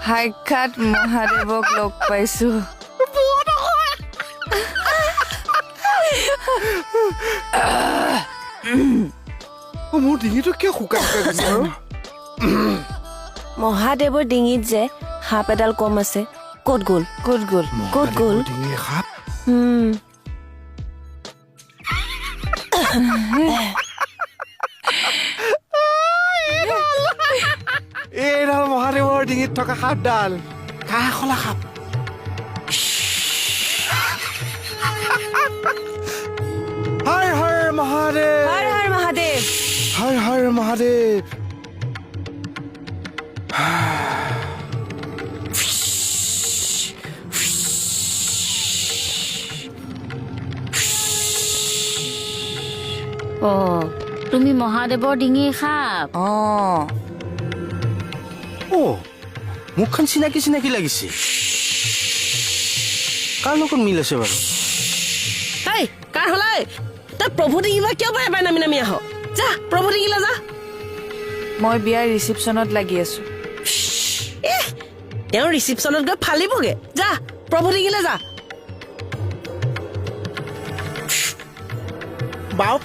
সাক্ষাৎ মহাদেৱক লগ পাইছো। মোৰ ডিঙিটো কিয় শুকাই গৈছে আৰু মহাদেৱৰ ডিঙিত যে সাপ এডাল কম আছে, ক'ত গ'ল? ক'ত গ'ল? ক'ত গ'ল? ডিঙিৰ সাপ এইডাল মহাদেৱৰ ডিঙিত থকা সাপডাল কাষলা সাপ। হৰ হৰ মহাদেৱ, হৰ হৰ মহাদেৱ। হৰ হৰ মহাদেৱ। তুমি মহাদেৱৰ ডিঙিৰ সাপ। মুখখন চিনাকি চিনাকি লাগিছে। কাৰ লগত মিল আছে বাৰু? কাৰ হলাই তই প্ৰভু ডিঙিলৈ কিয় বাৰে বাৰে নামি নামি আহ? যা প্ৰভু ডিঙিলৈ যা। মই বিয়াৰ ৰিচিপশ্যনত লাগি আছো। তেওঁ ৰিচিপশ্যনত গৈ ফালিবগে। যা প্ৰভু ডিঙিলৈ যা। বাও